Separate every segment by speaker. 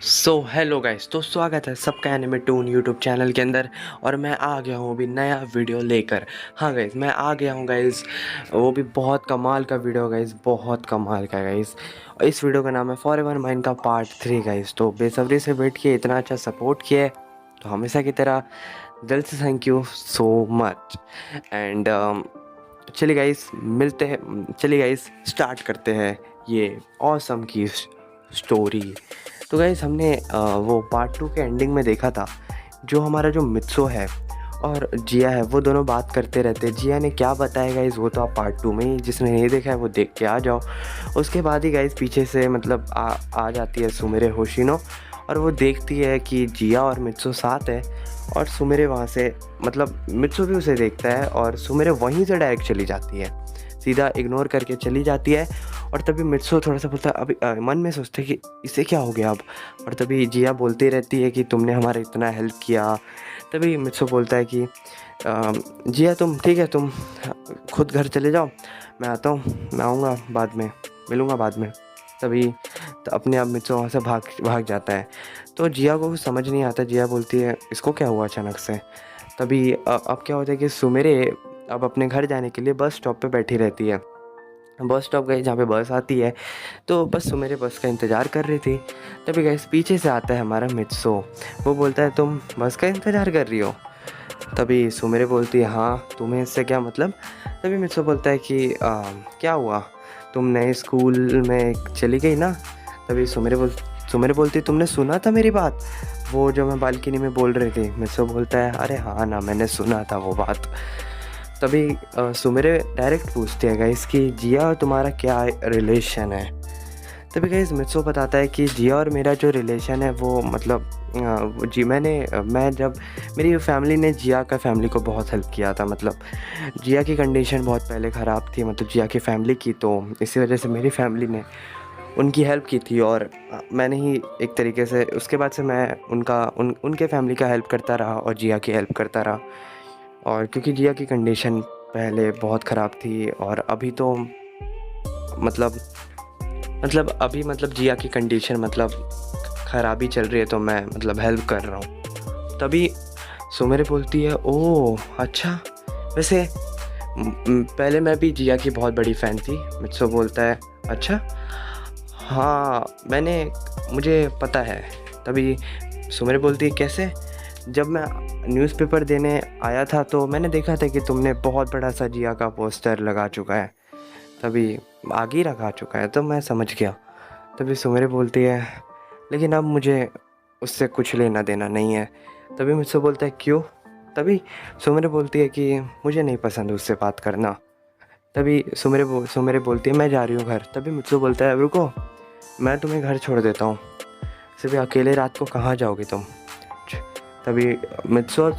Speaker 1: Hello guys, तो स्वागत है सबका एनिमे टून यूट्यूब चैनल के अंदर। और मैं आ गया हूँ अभी नया वीडियो लेकर। हाँ गाइस, मैं आ गया हूँ गाइस, वो भी बहुत कमाल का वीडियो गाइस, बहुत कमाल का गाइस। इस वीडियो का नाम है फॉरएवर माइन का पार्ट 3 गाइस। तो बेसब्री से वेट किए, इतना अच्छा सपोर्ट किए, तो हमेशा की तरह दिल से thank you so much. And चलिए गाइस मिलते हैं, चलिए गाइस स्टार्ट करते हैं ये ऑसम की स्टोरी। तो गाइस हमने वो पार्ट 2 के एंडिंग में देखा था, जो हमारा जो मित्सो है और जिया है वो दोनों बात करते रहते हैं। जिया ने क्या बताया गाइस, वो तो आप पार्ट 2 में ही, जिसने नहीं देखा है वो देख के आ जाओ। उसके बाद ही गाइस पीछे से मतलब आ जाती है सुमिरे होशिनो, और वो देखती है कि जिया और मित्सो साथ है। और सुमिरे वहाँ से मतलब मित्सो भी उसे देखता है और सुमिरे वहीं से डायरेक्ट चली जाती है, सीधा इग्नोर करके चली जाती है। और तभी मित्सो थोड़ा सा बोलता है, अभी मन में सोचते कि इसे क्या हो गया अब। और तभी जिया बोलती रहती है कि तुमने हमारा इतना हेल्प किया। तभी मित्सो बोलता है कि जिया तुम ठीक है, तुम खुद घर चले जाओ, मैं आता हूँ, मैं आऊँगा बाद में, मिलूँगा बाद में। तभी तो अपने आप मित्सो वहाँ से भाग भाग जाता है। तो जिया को कुछ समझ नहीं आता। जिया बोलती है इसको क्या हुआ अचानक से। तभी अब क्या होता है कि सुमेरे अब अपने घर जाने के लिए बस स्टॉप पे बैठी रहती है। बस स्टॉप गई जहाँ पे बस आती है, तो बस सुमेरे बस का इंतज़ार कर रही थी। तभी गैस पीछे से आता है हमारा मित्सो। वो बोलता है तुम बस का इंतज़ार कर रही हो। तभी सुमेरे बोलती है हाँ, तुम्हें इससे क्या मतलब। तभी मित्सो बोलता है कि क्या हुआ, तुम नए स्कूल में चली गई ना। तभी सुमेरे बोलती तुमने सुना था मेरी बात, वो जो मैं बालकनी में बोल रही थी। मित्सो बोलता है अरे हाँ ना, मैंने सुना था वो बात। तभी सुमेरे डायरेक्ट पूछते हैं गाइस कि जिया और तुम्हारा क्या रिलेशन है। तभी गाइस मित्सो बताता है कि जिया और मेरा जो रिलेशन है वो मतलब मैं जब मेरी फैमिली ने जिया का फैमिली को बहुत हेल्प किया था। मतलब जिया की कंडीशन बहुत पहले ख़राब थी, मतलब जिया की फैमिली की, तो इसी वजह से मेरी फैमिली ने उनकी हेल्प की थी। और मैंने ही एक तरीके से उसके बाद से मैं उनके फैमिली का हेल्प करता रहा और जिया की हेल्प करता रहा। और क्योंकि जिया की कंडीशन पहले बहुत ख़राब थी, और अभी तो मतलब जिया की कंडीशन मतलब ख़राबी चल रही है, तो मैं मतलब हेल्प कर रहा हूँ। तभी सुमेरे बोलती है ओह अच्छा, वैसे पहले मैं भी जिया की बहुत बड़ी फ़ैन थी। मित्सो बोलता है अच्छा हाँ, मुझे पता है। तभी सुमेरे बोलती है कैसे। जब मैं न्यूज़पेपर देने आया था तो मैंने देखा था कि तुमने बहुत बड़ा सा जिया का पोस्टर लगा चुका है, तभी आगे ही रखा चुका है, तो मैं समझ गया। तभी सुमेरे बोलती है लेकिन अब मुझे उससे कुछ लेना देना नहीं है। तभी मुझसे बोलता है क्यों। तभी सुमेरे बोलती है कि मुझे नहीं पसंद उससे बात करना। तभी सुमेरे बोलती है मैं जा रही हूँ घर। तभी मुझसे बोलता है रुको, मैं तुम्हें घर छोड़ देता हूँ, सिर्फ अकेले रात को कहाँ जाओगे तुम। तभी मित्सो और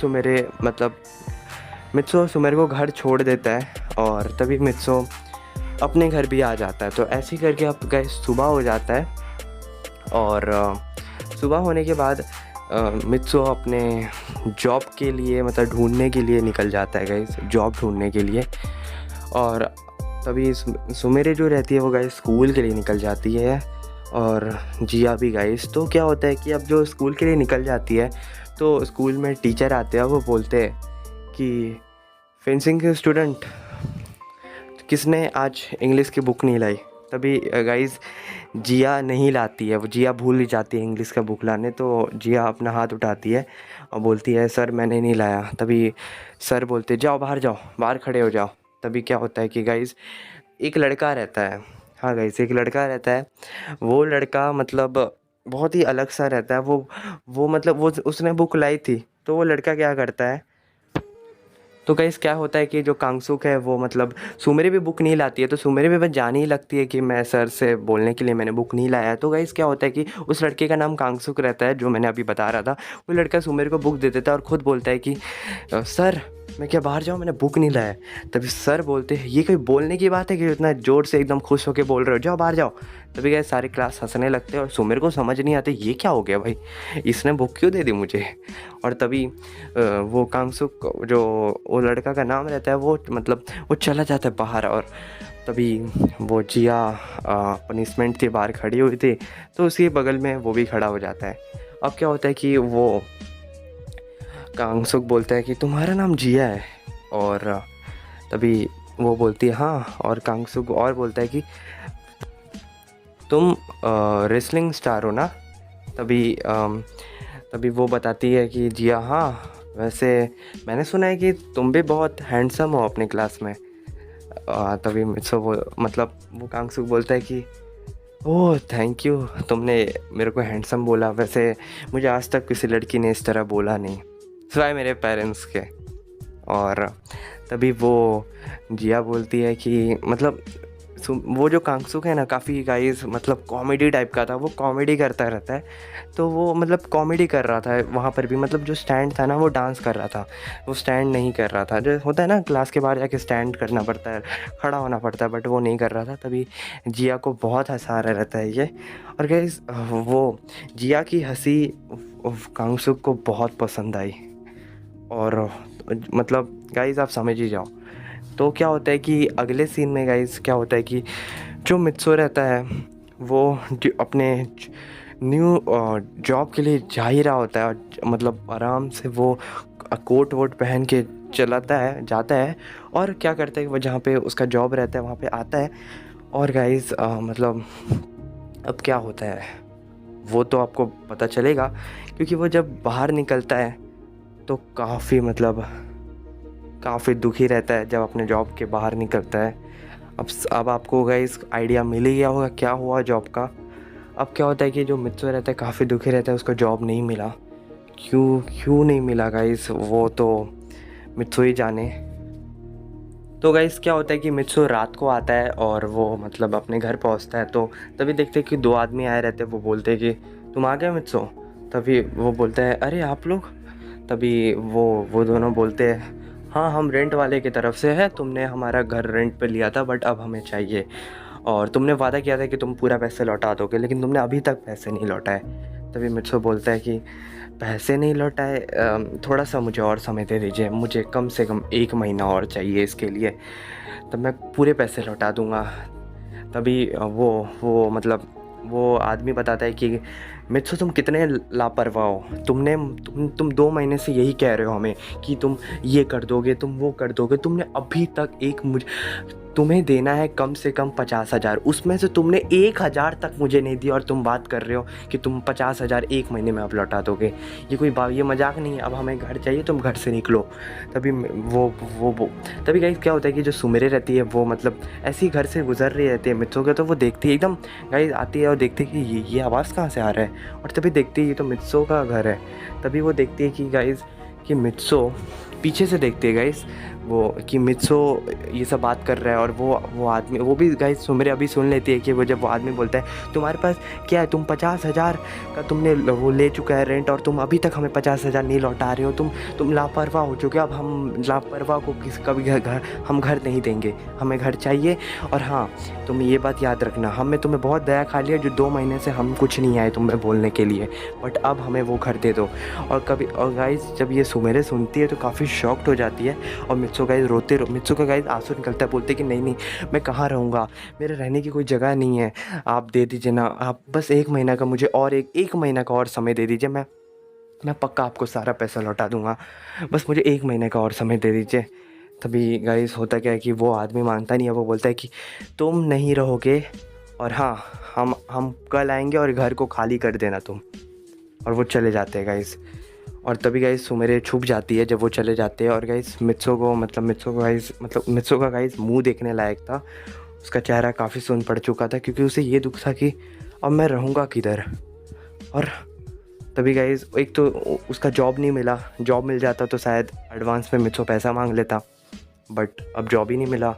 Speaker 1: सुमेरे को घर छोड़ देता है, और तभी मित्सो अपने घर भी आ जाता है। तो ऐसे ही करके अब गए सुबह हो जाता है। और सुबह होने के बाद मित्सो अपने जॉब के लिए मतलब ढूंढने के लिए निकल जाता है गाइस, जॉब ढूंढने के लिए। और तभी सुमेरे जो रहती है वो गाइस स्कूल के लिए निकल जाती है, और जिया भी गाइस। तो क्या होता है कि अब जो स्कूल के लिए निकल जाती है, तो स्कूल में टीचर आते हैं, वो बोलते हैं कि फेंसिंग के स्टूडेंट किसने आज इंग्लिश की बुक नहीं लाई। तभी गाइस जिया नहीं लाती है, वो जिया भूल ही जाती है इंग्लिश का बुक लाने। तो जिया अपना हाथ उठाती है और बोलती है सर मैंने नहीं लाया। तभी सर बोलते जाओ बाहर, जाओ बाहर खड़े हो जाओ। तभी क्या होता है कि गाइस एक लड़का रहता है। हाँ गाइस, एक लड़का रहता है। वो लड़का मतलब बहुत ही अलग सा रहता है। वो मतलब वो उसने बुक लाई थी, तो वो लड़का क्या करता है, तो गाइस क्या होता है कि जो कांगसुक है वो मतलब सुमेरे भी बुक नहीं लाती है, तो सुमेरे भी बस जाने ही लगती है कि मैं सर से बोलने के लिए मैंने बुक नहीं लाया है। तो गाइस क्या होता है कि उस लड़के का नाम कांगसुक रहता है, जो मैंने अभी बता रहा था। वो लड़का सुमेरे को बुक दे देता है और ख़ुद बोलता है कि सर मैं क्या बाहर जाऊँ, मैंने बुक नहीं लाया। तभी सर बोलते हैं ये कोई बोलने की बात है कि इतना ज़ोर से एकदम खुश होकर बोल रहे हो, जाओ बाहर जाओ। तभी गए सारी क्लास हंसने लगते हैं, और सुमेर को समझ नहीं आते ये क्या हो गया भाई, इसने बुक क्यों दे दी मुझे। और तभी वो कांगसुक जो वो लड़का का नाम रहता है, वो मतलब वो चला जाता है बाहर, और तभी वो जिया पनिशमेंट के बाहर खड़ी हुई थी, तो उसके बगल में वो भी खड़ा हो जाता है। अब क्या होता है कि वो कांगसुक बोलता है कि तुम्हारा नाम जिया है, और तभी वो बोलती है हाँ, और कांगसुक और बोलता है कि तुम रेसलिंग स्टार हो ना। तभी तभी वो बताती है कि जिया हाँ, वैसे मैंने सुना है कि तुम भी बहुत हैंडसम हो अपने क्लास में। तभी मित्सो वो मतलब वो कांगसुक बोलता है कि ओह थैंक यू, तुमने मेरे को हैंडसम बोला, वैसे मुझे आज तक किसी लड़की ने इस तरह बोला नहीं, सिवाय मेरे पेरेंट्स के। और तभी वो जिया बोलती है कि मतलब वो जो कांगसुक है ना, काफ़ी गाइस मतलब कॉमेडी टाइप का था, वो कॉमेडी करता रहता है। तो वो मतलब कॉमेडी कर रहा था वहाँ पर भी, मतलब जो स्टैंड था ना वो डांस कर रहा था, वो स्टैंड नहीं कर रहा था। जो होता है ना क्लास के बाहर जाके स्टैंड करना पड़ता है, खड़ा होना पड़ता है, बट वो नहीं कर रहा था। तभी जिया को बहुत हंसा रहा रहता है ये। और गाइस वो जिया की हंसी कांगसुक को बहुत पसंद आई। और मतलब गाइस आप समझ ही जाओ। तो क्या होता है कि अगले सीन में गाइस क्या होता है कि जो मित्सो रहता है वो अपने न्यू जॉब के लिए जा ही रहा होता है, और मतलब आराम से वो कोट वोट पहन के चलाता है, जाता है। और क्या करता है कि वो जहाँ पे उसका जॉब रहता है वहाँ पे आता है। और गाइस मतलब अब क्या होता है वो तो आपको पता चलेगा, क्योंकि वो जब बाहर निकलता है तो काफ़ी मतलब काफ़ी दुखी रहता है जब अपने जॉब के बाहर निकलता है। अब आपको गाइस आइडिया मिल ही गया होगा क्या हुआ जॉब का। अब क्या होता है कि जो मित्सु रहता है काफ़ी दुखी रहता है, उसको जॉब नहीं मिला। क्यों क्यों नहीं मिला गाइस, वो तो मित्सु ही जाने। तो गाइस क्या होता है कि मित्सु रात को आता है और वो मतलब अपने घर पहुंचता है, तो तभी देखते हैं कि दो आदमी आए रहते हैं। वो बोलते हैं कि तुम आ गए मित्सु। तभी वो बोलता है अरे आप लोग। तभी वो दोनों बोलते हैं हाँ हम रेंट वाले की तरफ से है, तुमने हमारा घर रेंट पे लिया था बट अब हमें चाहिए, और तुमने वादा किया था कि तुम पूरा पैसे लौटा दोगे, लेकिन तुमने अभी तक पैसे नहीं लौटाए। तभी मित्सु बोलता है कि पैसे नहीं लौटाए, थोड़ा सा मुझे और समय दे दीजिए, मुझे कम से कम 1 महीना और चाहिए इसके लिए, तब मैं पूरे पैसे लौटा दूँगा। तभी वो मतलब वो आदमी बताता है कि मित्सु तुम कितने लापरवाह हो, तुम 2 महीने से यही कह रहे हो हमें कि तुम ये कर दोगे, तुम वो कर दोगे, तुमने अभी तक तुम्हें देना है कम से कम 50,000, उसमें से तुमने 1,000 तक मुझे नहीं दिया, और तुम बात कर रहे हो कि तुम 50,000 1 महीने में अब लौटा दोगे। ये कोई ये मजाक नहीं है, अब हमें घर चाहिए, तुम घर से निकलो। तभी वो तभी गाइस क्या होता है कि जो सुमेरे रहती है वो मतलब ऐसे ही घर से गुजर रही रहती है मित्सो के, तो वो देखती है एकदम गाइस आती है और देखती है कि ये आवाज़ कहाँ से आ रहा है, और तभी देखती है ये तो मित्सो का घर है। तभी वो देखती है कि गाइस कि मित्सो पीछे से देखती है गाइस वो कि मित्सो ये सब बात कर रहा है, और वो आदमी वो भी गाइस सुमेरे अभी सुन लेती है कि वो जब वो आदमी बोलता है तुम्हारे पास क्या है, तुम 50,000 का तुमने वो ले चुका है रेंट, और तुम अभी तक हमें 50,000 नहीं लौटा रहे हो, तुम लापरवाह हो चुके हो, अब हम लापरवाह को कभी घर हम घर नहीं देंगे, हमें घर चाहिए। और हाँ तुम ये बात याद रखना, हमने तुम्हें बहुत दया खा लिया, जो 2 महीने से हम कुछ नहीं आए तुम्हें बोलने के लिए, बट अब हमें वो घर दे दो। और गाइस जब ये सुमेरे सुनती है तो काफ़ी शॉक्ड हो जाती है, और मित्सो गाइस मित्सो का गाइस आंसू निकलता है, बोलते कि नहीं मैं कहाँ रहूँगा, मेरे रहने की कोई जगह नहीं है, आप दे दीजिए ना, आप बस 1 महीना का मुझे और एक महीना का और समय दे दीजिए, मैं पक्का आपको सारा पैसा लौटा दूँगा, बस मुझे 1 महीने का और समय दे दीजिए। तभी गाइस होता क्या है कि वो आदमी मानता नहीं है, वो बोलता है कि तुम नहीं रहोगे, और हाँ हम कल आएंगे और घर को खाली कर देना तुम, और वो चले जाते हैं गाइस। और तभी गाइस सुमेरे छुप जाती है जब वो चले जाते हैं, और गाइस मित्सो का गाइस मुंह देखने लायक था, उसका चेहरा काफ़ी सुन पड़ चुका था, क्योंकि उसे ये दुख था कि अब मैं रहूँगा किधर। और तभी गाइस एक तो उसका जॉब नहीं मिला, जॉब मिल जाता तो शायद एडवांस में मित्सो पैसा मांग लेता, बट अब जॉब ही नहीं मिला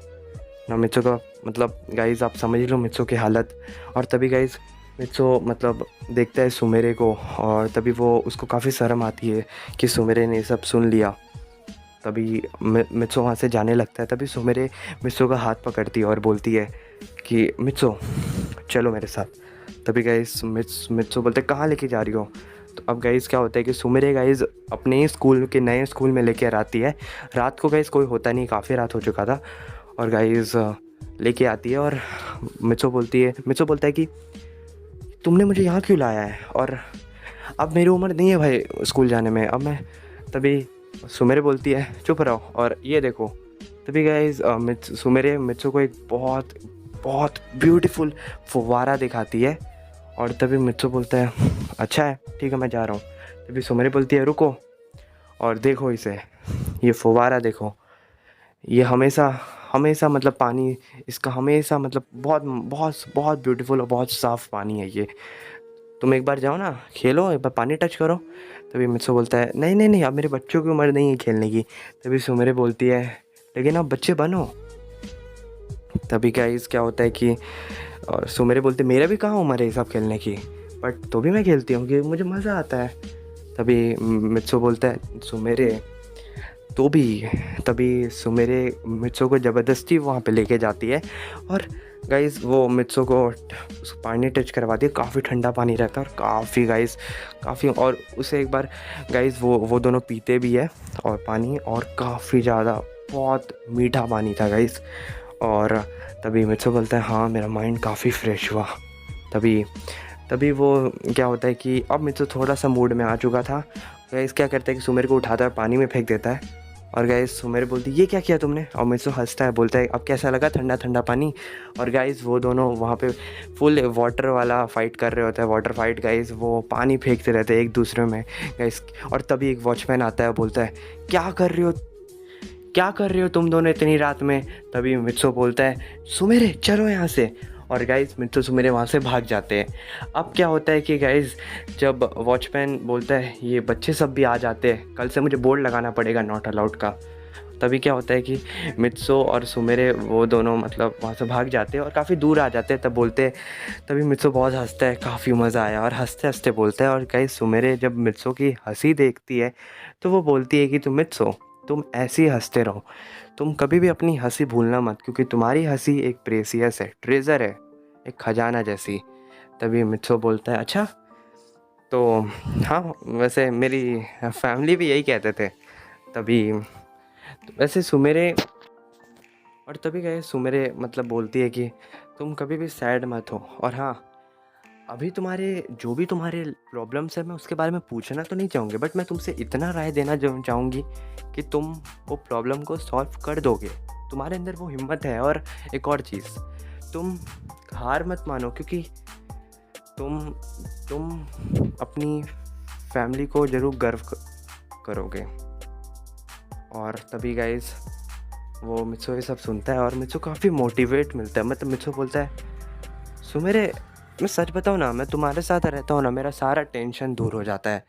Speaker 1: ना मित्सो का, मतलब गाइस आप समझ लो मित्सो की हालत। और तभी गाइस मित्सो मतलब देखता है सुमेरे को, और तभी वो उसको काफ़ी शर्म आती है कि सुमेरे ने सब सुन लिया। तभी मित्सो वहाँ से जाने लगता है, तभी सुमेरे मित्सो का हाथ पकड़ती है और बोलती है कि मित्सो चलो मेरे साथ। तभी गाइस मित्सो बोलते कहाँ लेके जा रही हो। तो अब गाइस क्या होता है कि सुमेरे गाइस अपने ही स्कूल के नए स्कूल में लेकर आती है। रात को गाइस कोई होता नहीं, काफ़ी रात हो चुका था, और गाइस लेके आती है और मित्सो बोलता है कि तुमने मुझे यहाँ क्यों लाया है, और अब मेरी उम्र नहीं है भाई स्कूल जाने में। अब मैं तभी सुमेरे बोलती है चुप रहो और ये देखो। तभी गाइस सुमेरे मित्सो को एक बहुत बहुत ब्यूटीफुल फुव्वारा दिखाती है, और तभी मित्सो बोलता है अच्छा है ठीक है मैं जा रहा हूँ। तभी सुमेरे बोलती है रुको और देखो इसे, ये फुव्वारा देखो, ये हमेशा हमेशा मतलब पानी इसका हमेशा मतलब बहुत बहुत बहुत ब्यूटीफुल और बहुत साफ़ पानी है ये। तुम एक बार जाओ ना, खेलो एक बार, पानी टच करो। तभी मित्सो बोलता है नहीं नहीं नहीं, अब मेरे बच्चों की उम्र नहीं है खेलने की। तभी सुमेरे बोलती है लेकिन अब बच्चे बनो। तभी क्या होता है कि सुमेरे बोलते मेरा भी कहाँ उम्र है ये सब खेलने की, बट तो भी मैं खेलती हूँ कि मुझे मज़ा आता है। तभी मित्सो बोलता है सुमेरे तो भी तभी सुमेरे मित्सो को ज़बरदस्ती वहाँ पे लेके जाती है, और गाइस वो मित्सो को पानी टच करवाती है। काफ़ी ठंडा पानी रहता है और काफ़ी, और उसे एक बार गाइस वो दोनों पीते भी है और पानी, और काफ़ी ज़्यादा बहुत मीठा पानी था गाइस। और तभी मित्सो बोलता है हाँ मेरा माइंड काफ़ी फ्रेश हुआ। तभी तभी वो क्या होता है कि अब मित्सो थोड़ा सा मूड में आ चुका था। गाइस क्या करता है कि सुमेर को उठाता है पानी में फेंक देता है, और गाइस सुमेर बोलती ये क्या किया तुमने, और मित्सो हंसता है बोलता है अब कैसा लगा ठंडा ठंडा पानी। और गाइस वो दोनों वहाँ पे फुल वाटर वाला फाइट कर रहे होते हैं, वाटर फाइट गाइस, वो पानी फेंकते रहते हैं एक दूसरे में गाइस। और तभी एक वॉचमैन आता है बोलता है क्या कर रहे हो तुम दोनों इतनी रात में। तभी मित्सो बोलता है सुमेरे चलो यहाँ से, और गाइस मित्सो सुमेरे वहाँ से भाग जाते हैं। अब क्या होता है कि गाइस जब वॉचमैन बोलता है ये बच्चे सब भी आ जाते हैं, कल से मुझे बोर्ड लगाना पड़ेगा नॉट अलाउड का। तभी क्या होता है कि मित्सो और सुमेरे वो दोनों मतलब वहाँ से भाग जाते हैं और काफ़ी दूर आ जाते हैं। तब बोलते तभी मित्सो बहुत हंसता है, काफ़ी मज़ा आया, और हंसते हंसते बोलता है। और गाइस सुमेरे जब मित्सो की हंसी देखती है तो वो बोलती है कि तुम ऐसे ही हंसते रहो, तुम कभी भी अपनी हंसी भूलना मत, क्योंकि तुम्हारी हंसी एक प्रेसियस है, ट्रेजर है, एक खजाना जैसी। तभी मित्सो बोलता है अच्छा तो हाँ वैसे मेरी फैमिली भी यही कहते थे। तभी वैसे सुमेरे और तभी गए सुमेरे मतलब बोलती है कि तुम कभी भी सैड मत हो, और हाँ अभी तुम्हारे प्रॉब्लम्स है मैं उसके बारे में पूछना तो नहीं चाहूँगी, बट मैं तुमसे इतना राय देना चाहूँगी कि तुम वो प्रॉब्लम को सॉल्व कर दोगे, तुम्हारे अंदर वो हिम्मत है। और एक और चीज़, तुम हार मत मानो, क्योंकि तुम अपनी फैमिली को ज़रूर करोगे। और तभी गाइस वो मित्सो ये सब सुनता है और मित्सो काफ़ी मोटिवेट मिलता है। मतलब मित्सो बोलता है सुमेरे मैं सच बताऊँ ना, मैं तुम्हारे साथ रहता हूँ ना, मेरा सारा टेंशन दूर हो जाता है,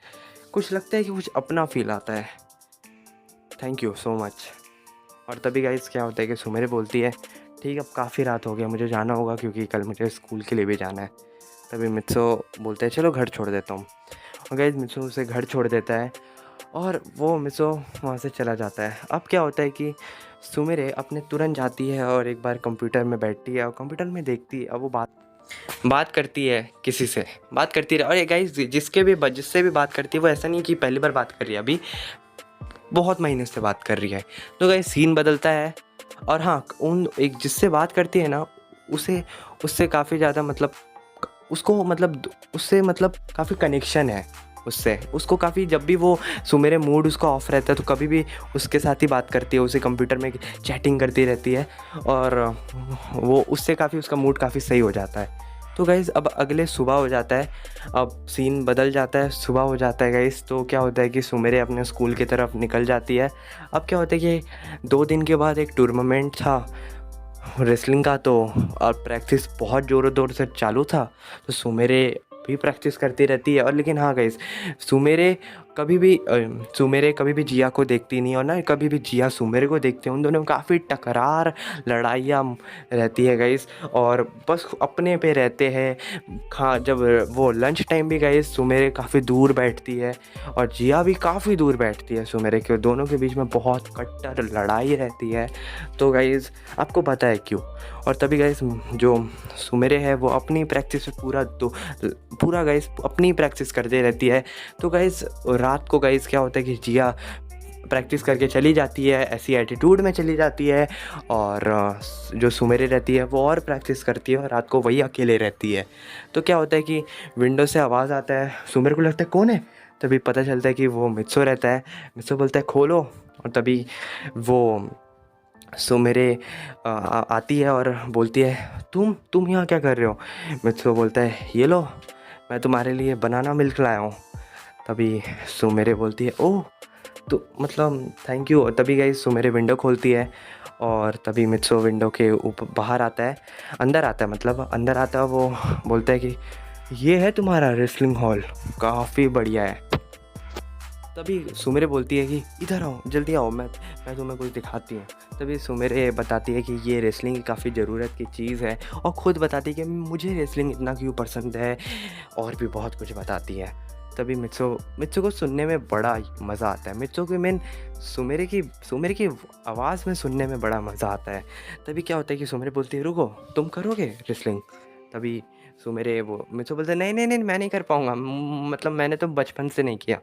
Speaker 1: कुछ लगता है कि कुछ अपना फील आता है, थैंक यू सो मच। और तभी गाइस क्या होता है कि सुमेरे बोलती है ठीक अब काफ़ी रात हो गया, मुझे जाना होगा क्योंकि कल मुझे स्कूल के लिए भी जाना है। तभी मित्सो बोलते हैं चलो घर छोड़ देता हूँ, और गाइस मित्सो उसे घर छोड़ देता है और वो मित्सो वहाँ से चला जाता है। अब क्या होता है कि सुमेरे अपने तुरंत जाती है और एक बार कंप्यूटर में बैठती है और कंप्यूटर में देखती है, अब वो बात करती है, किसी से बात करती रहे। और ये गाइस जिससे भी बात करती है वो ऐसा नहीं कि पहली बार बात कर रही है, अभी बहुत महीने से बात कर रही है। तो गाइस सीन बदलता है, और हाँ एक जिससे बात करती है ना उससे काफ़ी ज़्यादा मतलब उससे काफ़ी कनेक्शन है उससे, उसको काफ़ी, जब भी वो सुमेरे मूड उसका ऑफ रहता है तो कभी भी उसके साथ ही बात करती है, उसे कंप्यूटर में चैटिंग करती रहती है, और वो उससे काफ़ी उसका मूड काफ़ी सही हो जाता है। तो गाइज़ अब अगले सुबह हो जाता है, अब सीन बदल जाता है, सुबह हो जाता है गाइज़। तो क्या होता है कि सुमेरे अपने स्कूल की तरफ निकल जाती है। अब क्या होता है कि 2 दिन के बाद एक टूर्नामेंट था रेसलिंग का, तो और प्रैक्टिस बहुत ज़ोरों से चालू था, तो सुमेरे भी प्रैक्टिस करती रहती है। और लेकिन हाँ गाइस सुमेरे कभी भी जिया को देखती नहीं, और ना कभी भी जिया सुमेरे को देखते हैं। उन दोनों में काफ़ी टकरार लड़ाइयाँ रहती है गाइस, और बस अपने पे रहते हैं। जब वो लंच टाइम भी गाइस सुमेरे काफ़ी दूर बैठती है और जिया भी काफ़ी दूर बैठती है सुमेरे के, दोनों के बीच में बहुत कट्टर लड़ाई रहती है। तो गाइस आपको पता है क्यों। और तभी गाइस जो सुमेरे है वो अपनी प्रैक्टिस पूरा गाइस अपनी प्रैक्टिस करते रहती है। तो गाइस रात को गाइस क्या होता है कि जिया प्रैक्टिस करके चली जाती है, ऐसी एटीट्यूड में चली जाती है। और जो सुमेरे रहती है वो और प्रैक्टिस करती है और रात को वही अकेले रहती है। तो क्या होता है कि विंडो से आवाज़ आता है, सुमेरे को लगता है कौन है, तभी पता चलता है कि वो मित्सो रहता है। मित्सो बोलता है खोलो, और तभी वो सुमेरे आती है और बोलती है तुम यहाँ क्या कर रहे हो। मित्सो बोलता है ये लो, मैं तुम्हारे लिए बनाना मिल्क लाया हूँ। तभी सुमेरे बोलती है ओह, तो मतलब थैंक यू। तभी गाइस सुमेरे विंडो खोलती है और तभी मित्सो विंडो के ऊपर बाहर आता है, अंदर आता है, मतलब अंदर आता है। वो बोलता है कि ये है तुम्हारा रेसलिंग हॉल, काफ़ी बढ़िया है। तभी सुमेरे बोलती है कि इधर आओ, जल्दी आओ, मैं तुम्हें कुछ दिखाती हूँ। तभी सुमेरे बताती है कि ये रेसलिंग की काफ़ी ज़रूरत की चीज़ है, और ख़ुद बताती है कि मुझे रेसलिंग इतना क्यों पसंद है, और भी बहुत कुछ बताती है। तभी मित्सो को सुनने में बड़ा मज़ा आता है। मित्सो की मेन सुमेरे की आवाज़ में सुनने में बड़ा मज़ा आता है। तभी क्या होता है कि सुमेरे बोलती है रुको, तुम करोगे रेसलिंग। तभी सुमेरे वो मित्सो बोलते हैं नहीं मैं नहीं कर पाऊँगा, मतलब मैंने तो बचपन से नहीं किया।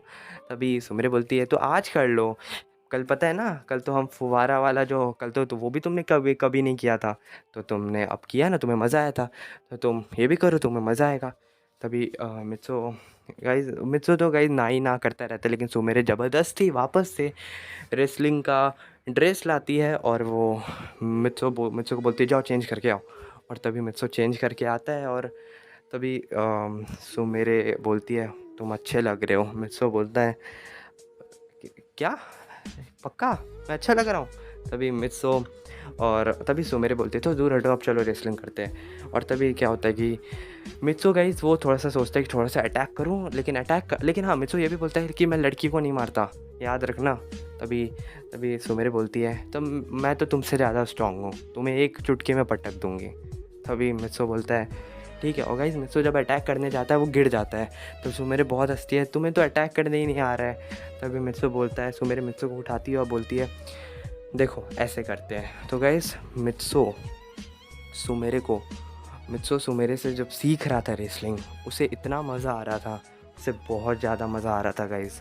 Speaker 1: तभी सुमेरे बोलती है तो आज कर लो, कल पता है ना, कल तो हम फुवारा वाला जो कल तो वो भी तुमने कभी कभी नहीं किया था, तो तुमने अब किया ना, तुम्हें मज़ा आया था, तो तुम ये भी करो, तुम्हें मज़ा आएगा। तभी मित्सो तो गाइज ना ही ना करता रहता है, लेकिन सुमेरे ज़बरदस्ती वापस से रेसलिंग का ड्रेस लाती है और वो मित्सो को बोलती है जाओ चेंज करके आओ। और तभी मित्सो चेंज करके आता है और तभी सुमेरे बोलती है तुम अच्छे लग रहे हो। मित्सो बोलता है क्या, पक्का मैं अच्छा लग रहा हूँ। तभी मित्सो और तभी सुमेरे बोलते तो दूर हटो, अब चलो रेसलिंग करते हैं। और तभी क्या होता है कि मित्सो गाइस वो थोड़ा सा सोचता है कि थोड़ा सा अटैक करूँ, लेकिन हाँ मित्सो ये भी बोलता है कि मैं लड़की को नहीं मारता, याद रखना। तभी सुमेरे बोलती है तो मैं तो तुमसे ज़्यादा स्ट्रॉन्ग हूँ, तुम्हें एक चुटकी में पटक दूँगी। तभी मित्सो बोलता है ठीक है। और गाइस मित्सो जब अटैक करने जाता है वो गिर जाता है, तो सुमेरे बहुत हंसती है तुम्हें तो अटैक करने ही नहीं आ रहा है। तभी मित्सो बोलता है, सुमेरे मित्सो को उठाती है और बोलती है देखो ऐसे करते हैं। तो गाइस मित्सो सुमेरे से जब सीख रहा था रेसलिंग, उसे इतना मज़ा आ रहा था, उसे बहुत ज़्यादा मज़ा आ रहा था गाइस।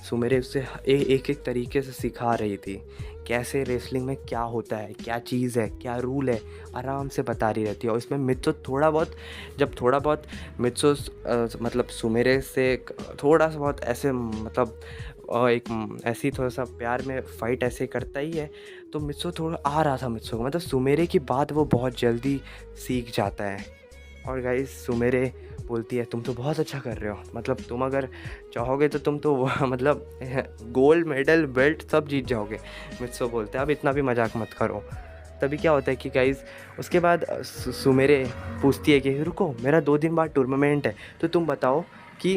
Speaker 1: सुमेरे उससे एक तरीके से सिखा रही थी कैसे रेसलिंग में क्या होता है, क्या चीज़ है, क्या रूल है, आराम से बता रही रहती है। और इसमें मित्सो थोड़ा बहुत मित्सो मतलब सुमेरे से थोड़ा सा बहुत ऐसे मतलब एक ऐसी थोड़ा सा प्यार में फ़ाइट ऐसे करता ही है, तो मित्सो थोड़ा आ रहा था मित्सो को, मतलब सुमेरे की बात वो बहुत जल्दी सीख जाता है। और गाइस सुमेरे बोलती है तुम तो बहुत अच्छा कर रहे हो, मतलब तुम अगर चाहोगे तो तुम तो मतलब गोल्ड मेडल बेल्ट सब जीत जाओगे। मित्सो बोलते हैं अब इतना भी मजाक मत करो। तभी क्या होता है कि गाइस उसके बाद सुमेरे पूछती है कि रुको मेरा 2 दिन बाद टूर्नामेंट है, तो तुम बताओ कि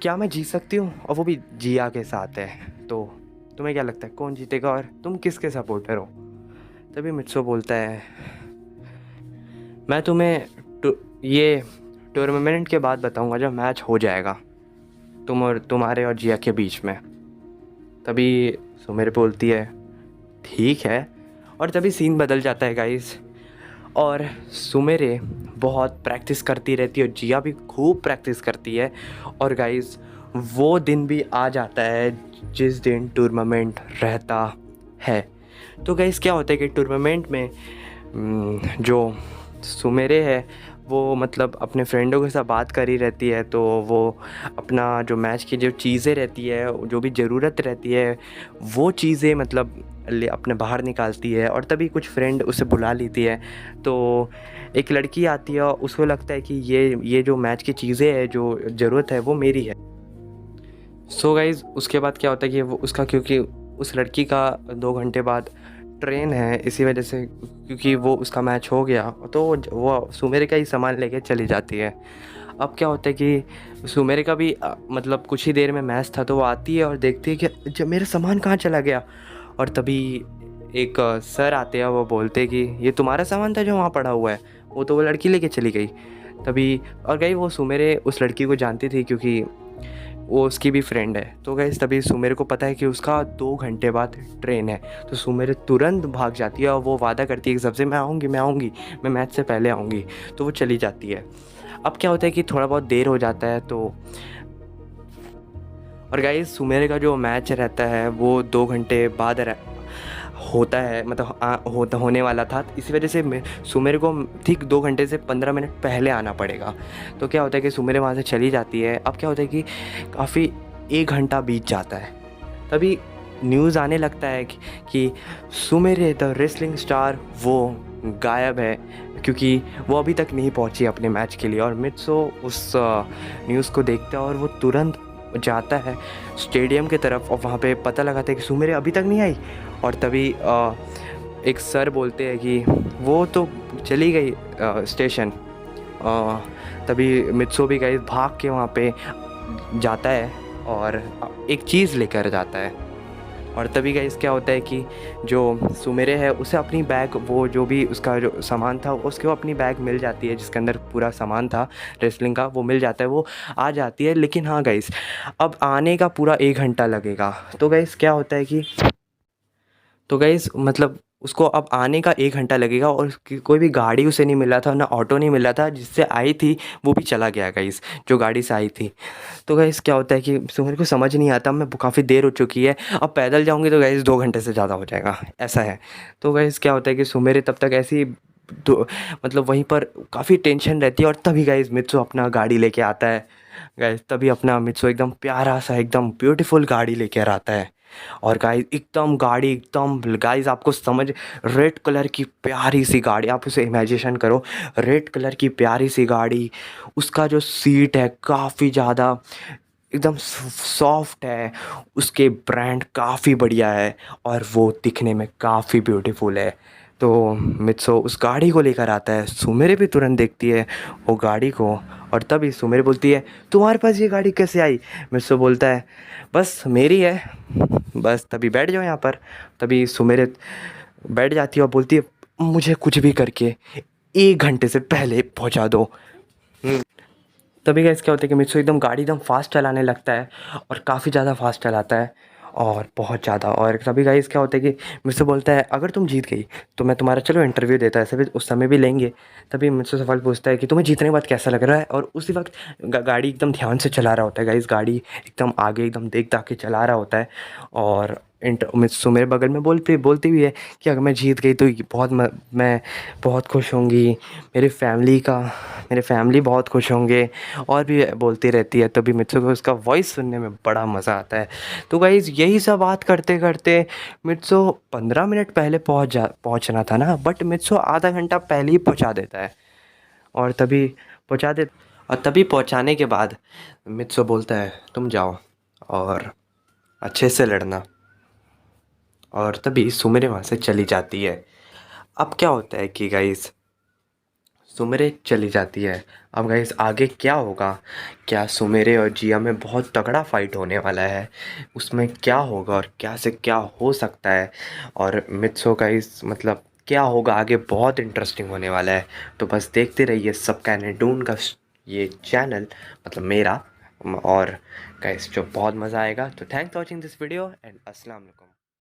Speaker 1: क्या मैं जीत सकती हूँ, और वो भी जिया के साथ है, तो तुम्हें क्या लगता है कौन जीतेगा और तुम किसके सपोर्टर हो। तभी मित्सो बोलता है मैं तुम्हें ये टूर्नामेंट के बाद बताऊंगा जब मैच हो जाएगा तुम्हारे और जिया के बीच में। तभी सुमेरे बोलती है ठीक है। और तभी सीन बदल जाता है गाइस, और सुमेरे बहुत प्रैक्टिस करती रहती है और जिया भी खूब प्रैक्टिस करती है। और गाइस वो दिन भी आ जाता है जिस दिन टूर्नामेंट रहता है। तो गाइस क्या होता है कि टूर्नामेंट में जो सुमेरे है वो मतलब अपने फ्रेंडों के साथ बात करी रहती है, तो वो अपना जो मैच की जो चीज़ें रहती है, जो भी ज़रूरत रहती है, वो चीज़ें मतलब अपने बाहर निकालती है। और तभी कुछ फ्रेंड उसे बुला लेती है, तो एक लड़की आती है और उसको लगता है कि ये जो मैच की चीज़ें है, जो ज़रूरत है वो मेरी है। सो गाइज़ उसके बाद क्या होता है कि वो उसका, क्योंकि उस लड़की का 2 घंटे बाद ट्रेन है, इसी वजह से क्योंकि वो उसका मैच हो गया, तो वो सुमेरे का ही सामान लेके चली जाती है। अब क्या होता है कि सुमेरे का भी मतलब कुछ ही देर में मैच था, तो वो आती है और देखती है कि जब मेरा सामान कहाँ चला गया। और तभी एक सर आते हैं, वो बोलते कि ये तुम्हारा सामान था जो वहाँ पड़ा हुआ है, वो तो वो लड़की लेके चली गई। तभी और गई वो सुमेरे उस लड़की को जानती थी क्योंकि वो उसकी भी फ्रेंड है। तो गाइस तभी सुमेरे को पता है कि उसका 2 घंटे बाद ट्रेन है, तो सुमेरे तुरंत भाग जाती है और वो वादा करती है कि सबसे मैं आऊँगी, मैं मैच से पहले आऊँगी। तो वो चली जाती है। अब क्या होता है कि थोड़ा बहुत देर हो जाता है, तो और गाइस सुमेरे का जो मैच रहता है वो 2 घंटे बाद होता है, मतलब होने वाला था। इसी वजह से सुमेर को ठीक 2 घंटे से 15 मिनट पहले आना पड़ेगा। तो क्या होता है कि सुमेरे वहाँ से चली जाती है। अब क्या होता है कि काफ़ी 1 घंटा बीत जाता है, तभी न्यूज़ आने लगता है कि सुमेरे द रेसलिंग स्टार वो गायब है, क्योंकि वो अभी तक नहीं पहुंची अपने मैच के लिए। और मित्सो उस न्यूज़ को देखता है और वो तुरंत जाता है स्टेडियम की तरफ और वहाँ पे पता लगाता है कि सुमेरे अभी तक नहीं आई। और तभी एक सर बोलते हैं कि वो तो चली गई स्टेशन। तभी मित्सो भी गई, भाग के वहाँ पे जाता है और एक चीज़ लेकर जाता है। और तभी गाइस क्या होता है कि जो सुमेरे है उसे अपनी बैग, वो जो भी उसका जो सामान था उसको अपनी बैग मिल जाती है, जिसके अंदर पूरा सामान था रेसलिंग का, वो मिल जाता है, वो आ जाती है। लेकिन हाँ गाइस, अब आने का पूरा 1 घंटा लगेगा। तो गाइस क्या होता है कि मतलब उसको अब आने का 1 घंटा लगेगा और कोई भी गाड़ी उसे नहीं मिला था, ना ऑटो नहीं मिला था, जिससे आई थी वो भी चला गया गाइस, जो गाड़ी से आई थी। तो गाइस क्या होता है कि मेरे को समझ नहीं आता, मैं काफ़ी देर हो चुकी है, अब पैदल जाऊँगी तो गाइस 2 घंटे से ज़्यादा हो जाएगा, ऐसा है। तो गाइस क्या होता है कि सुमेरे तब तक ऐसी तो मतलब वहीं पर काफ़ी टेंशन रहती है। और तभी गाइस मित्सु अपना गाड़ी लेके आता है। गाइस तभी अपना मित्सु एकदम प्यारा सा, एकदम ब्यूटीफुल गाड़ी लेकर आता है। और गाइस एकदम गाड़ी एकदम, गाइस आपको समझ, रेड कलर की प्यारी सी गाड़ी, आप उसे इमेजिनेशन करो, रेड कलर की प्यारी सी गाड़ी, उसका जो सीट है काफ़ी ज़्यादा एकदम सॉफ्ट है, उसके ब्रांड काफ़ी बढ़िया है और वो दिखने में काफ़ी ब्यूटीफुल है। तो मित्सो उस गाड़ी को लेकर आता है। सुमेरे भी तुरंत देखती है वो गाड़ी को और तभी सुमेरे बोलती है तुम्हारे पास ये गाड़ी कैसे आई। मित्सो बोलता है बस मेरी है, बस तभी बैठ जाओ यहाँ पर। तभी सुमेरे बैठ जाती है और बोलती है मुझे कुछ भी करके 1 घंटे से पहले पहुँचा दो। तभी गाइस क्या होता है कि मित्सु एकदम गाड़ी एकदम फास्ट चलाने लगता है और काफ़ी ज़्यादा फास्ट चलाता है और बहुत ज़्यादा। और तभी गाइस क्या होता है कि मित्सु बोलता है अगर तुम जीत गई तो मैं तुम्हारा चलो इंटरव्यू देता है, ऐसे भी उस समय भी लेंगे। तभी मित्सु सवाल पूछता है कि तुम्हें जीतने के बाद कैसा लग रहा है। और उसी वक्त गाड़ी एकदम ध्यान से चला रहा होता है गाइस, गाड़ी एकदम आगे एकदम देख दाख के चला रहा होता है। और मित्सु मेरे बगल में बोलती बोलती भी है कि अगर मैं जीत गई तो मैं बहुत खुश होंगी, मेरे फैमिली बहुत खुश होंगे, और भी बोलती रहती है। तभी मित्सु को उसका वॉइस सुनने में बड़ा मज़ा आता है। तो गाइज़ यही सब बात करते करते मित्सु 15 मिनट पहले पहुंचना था ना, बट मित्सु आधा घंटा पहले ही पहुंचा देता है। और तभी तभी पहुंचाने के बाद मित्सु बोलता है तुम जाओ और अच्छे से लड़ना। और तभी सुमेरे वहाँ से चली जाती है। अब क्या होता है कि गाइस सुमेरे चली जाती है। अब गाइस आगे क्या होगा, क्या सुमेरे और जिया में बहुत तगड़ा फाइट होने वाला है, उसमें क्या होगा और क्या से क्या हो सकता है, और मित्सो गाइस मतलब क्या होगा आगे, बहुत इंटरेस्टिंग होने वाला है। तो बस देखते रहिए सबका एनेटून का ये चैनल, मतलब मेरा। और गाइस जो बहुत मज़ा आएगा। तो thanks for watching this video and अस्सलाम वालेकुम।